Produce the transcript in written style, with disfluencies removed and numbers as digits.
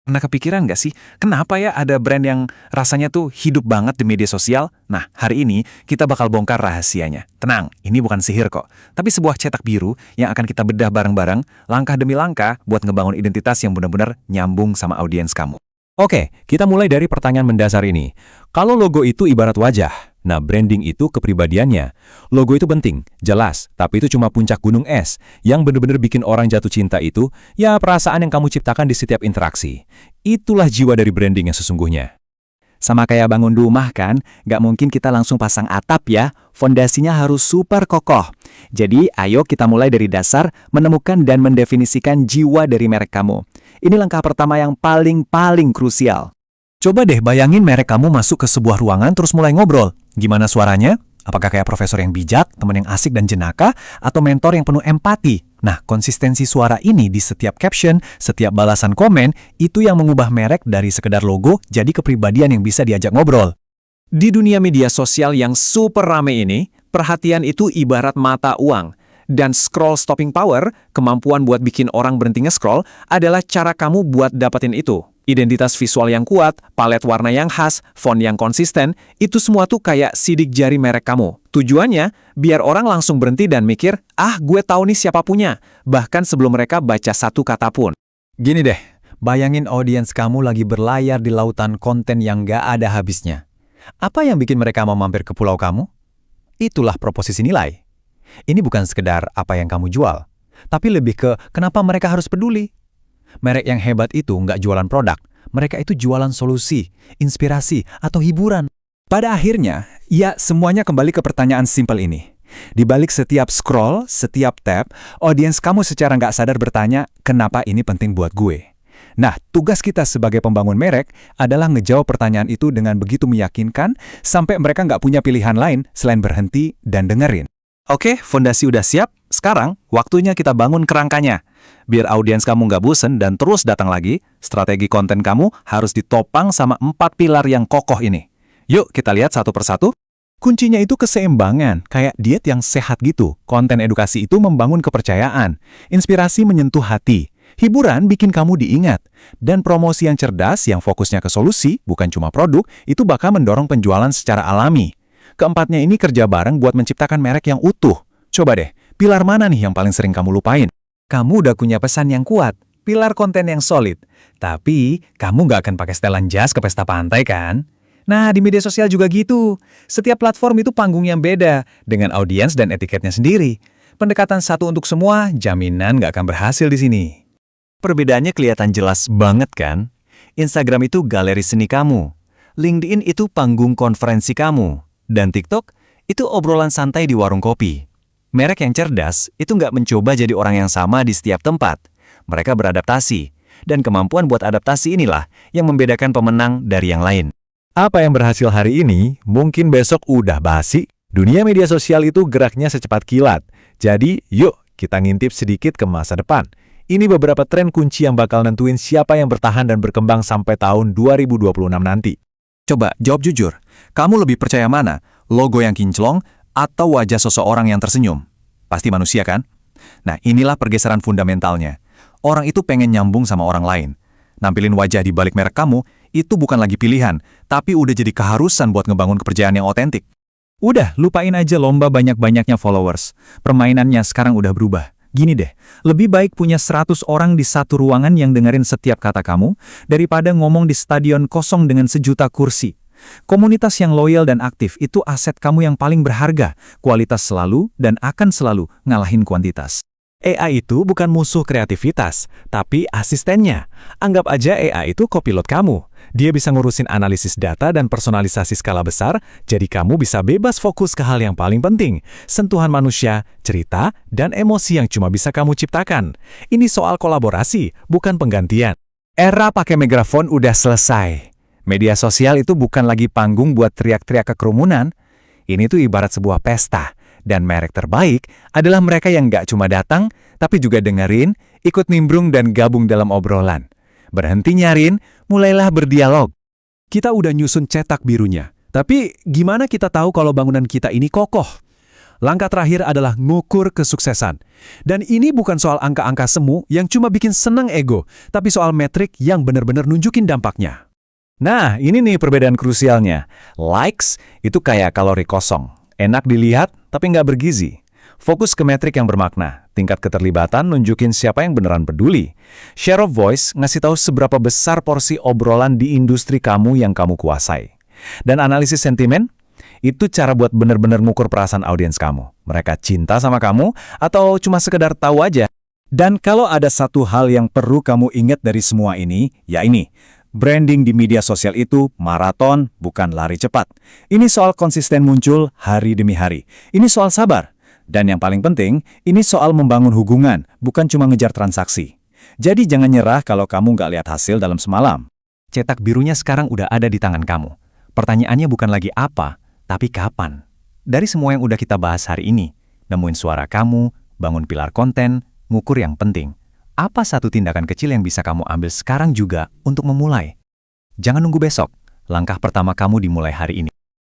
Pernah kepikiran nggak sih, kenapa ya ada brand yang rasanya tuh hidup banget di media sosial? Nah, hari ini kita bakal bongkar rahasianya. Tenang, ini bukan sihir kok, tapi sebuah cetak biru yang akan kita bedah bareng-bareng, langkah demi langkah buat ngebangun identitas yang benar-benar nyambung sama audiens kamu. Oke, kita mulai dari pertanyaan mendasar ini. Kalau logo itu ibarat wajah, nah branding itu kepribadiannya. Logo itu penting, jelas, tapi itu cuma puncak gunung es. Yang benar-benar bikin orang jatuh cinta itu, ya perasaan yang kamu ciptakan di setiap interaksi. Itulah jiwa dari branding yang sesungguhnya. Sama kayak bangun rumah kan, nggak mungkin kita langsung pasang atap ya, fondasinya harus super kokoh. Jadi ayo kita mulai dari dasar, menemukan dan mendefinisikan jiwa dari merek kamu. Ini langkah pertama yang paling krusial. Coba deh bayangin merek kamu masuk ke sebuah ruangan terus mulai ngobrol. Gimana suaranya? Apakah kayak profesor yang bijak, teman yang asik dan jenaka, atau mentor yang penuh empati? Nah, konsistensi suara ini di setiap caption, setiap balasan komen, itu yang mengubah merek dari sekedar logo jadi kepribadian yang bisa diajak ngobrol. Di dunia media sosial yang super rame ini, perhatian itu ibarat mata uang. Dan scroll stopping power, kemampuan buat bikin orang berhenti nge-scroll, adalah cara kamu buat dapetin itu. Identitas visual yang kuat, palet warna yang khas, font yang konsisten, itu semua tuh kayak sidik jari merek kamu. Tujuannya, biar orang langsung berhenti dan mikir, ah gue tahu nih siapa punya, bahkan sebelum mereka baca satu kata pun. Gini deh, bayangin audiens kamu lagi berlayar di lautan konten yang gak ada habisnya. Apa yang bikin mereka mau mampir ke pulau kamu? Itulah proposisi nilai. Ini bukan sekedar apa yang kamu jual, tapi lebih ke kenapa mereka harus peduli. Merek yang hebat itu nggak jualan produk, mereka itu jualan solusi, inspirasi, atau hiburan. Pada akhirnya, ya semuanya kembali ke pertanyaan simpel ini. Di balik setiap scroll, setiap tab, audiens kamu secara nggak sadar bertanya, kenapa ini penting buat gue? Nah, tugas kita sebagai pembangun merek adalah ngejawab pertanyaan itu dengan begitu meyakinkan sampai mereka nggak punya pilihan lain selain berhenti dan dengerin. Oke, fondasi udah siap. Sekarang, waktunya kita bangun kerangkanya. Biar audiens kamu nggak bosen dan terus datang lagi, strategi konten kamu harus ditopang sama 4 pilar yang kokoh ini. Yuk, kita lihat satu persatu. Kuncinya itu keseimbangan, kayak diet yang sehat gitu. Konten edukasi itu membangun kepercayaan. Inspirasi menyentuh hati. Hiburan bikin kamu diingat. Dan promosi yang cerdas, yang fokusnya ke solusi, bukan cuma produk, itu bakal mendorong penjualan secara alami. Keempatnya ini kerja bareng buat menciptakan merek yang utuh. Coba deh, pilar mana nih yang paling sering kamu lupain? Kamu udah punya pesan yang kuat, pilar konten yang solid. Tapi, kamu nggak akan pakai setelan jas ke pesta pantai kan? Nah, di media sosial juga gitu. Setiap platform itu panggung yang beda, dengan audiens dan etiketnya sendiri. Pendekatan satu untuk semua, jaminan nggak akan berhasil di sini. Perbedaannya kelihatan jelas banget kan? Instagram itu galeri seni kamu. LinkedIn itu panggung konferensi kamu. Dan TikTok itu obrolan santai di warung kopi. Merek yang cerdas itu nggak mencoba jadi orang yang sama di setiap tempat. Mereka beradaptasi. Dan kemampuan buat adaptasi inilah yang membedakan pemenang dari yang lain. Apa yang berhasil hari ini, mungkin besok udah basi. Dunia media sosial itu geraknya secepat kilat. Jadi, yuk kita ngintip sedikit ke masa depan. Ini beberapa tren kunci yang bakal nentuin siapa yang bertahan dan berkembang sampai tahun 2026 nanti. Coba jawab jujur, kamu lebih percaya mana? Logo yang kinclong atau wajah seseorang yang tersenyum? Pasti manusia kan? Nah, inilah pergeseran fundamentalnya. Orang itu pengen nyambung sama orang lain. Nampilin wajah di balik merek kamu, itu bukan lagi pilihan, tapi udah jadi keharusan buat ngebangun kepercayaan yang otentik. Udah, lupain aja lomba banyak-banyaknya followers. Permainannya sekarang udah berubah. Gini deh, lebih baik punya 100 orang di satu ruangan yang dengerin setiap kata kamu, daripada ngomong di stadion kosong dengan sejuta kursi. Komunitas yang loyal dan aktif itu aset kamu yang paling berharga, kualitas selalu dan akan selalu ngalahin kuantitas. AI itu bukan musuh kreativitas, tapi asistennya. Anggap aja AI itu kopilot kamu. Dia bisa ngurusin analisis data dan personalisasi skala besar, jadi kamu bisa bebas fokus ke hal yang paling penting, sentuhan manusia, cerita, dan emosi yang cuma bisa kamu ciptakan. Ini soal kolaborasi, bukan penggantian. Era pakai megaphone udah selesai. Media sosial itu bukan lagi panggung buat teriak-teriak ke kerumunan. Ini tuh ibarat sebuah pesta. Dan merek terbaik adalah mereka yang nggak cuma datang, tapi juga dengerin, ikut nimbrung dan gabung dalam obrolan. Berhenti nyarin, mulailah berdialog. Kita udah nyusun cetak birunya. Tapi gimana kita tahu kalau bangunan kita ini kokoh? Langkah terakhir adalah ngukur kesuksesan. Dan ini bukan soal angka-angka semu yang cuma bikin senang ego, tapi soal metrik yang benar-benar nunjukin dampaknya. Nah, ini nih perbedaan krusialnya. Likes itu kayak kalori kosong. Enak dilihat, tapi nggak bergizi. Fokus ke metrik yang bermakna. Tingkat keterlibatan nunjukin siapa yang beneran peduli. Share of voice ngasih tahu seberapa besar porsi obrolan di industri kamu yang kamu kuasai. Dan analisis sentimen, itu cara buat bener-bener ngukur perasaan audiens kamu. Mereka cinta sama kamu atau cuma sekedar tahu aja. Dan kalau ada satu hal yang perlu kamu ingat dari semua ini, ya ini. Branding di media sosial itu maraton, bukan lari cepat. Ini soal konsisten muncul hari demi hari. Ini soal sabar. Dan yang paling penting, ini soal membangun hubungan, bukan cuma ngejar transaksi. Jadi jangan nyerah kalau kamu nggak lihat hasil dalam semalam. Cetak birunya sekarang udah ada di tangan kamu. Pertanyaannya bukan lagi apa, tapi kapan. Dari semua yang udah kita bahas hari ini, nemuin suara kamu, bangun pilar konten, ngukur yang penting. Apa satu tindakan kecil yang bisa kamu ambil sekarang juga untuk memulai? Jangan nunggu besok. Langkah pertama kamu dimulai hari ini.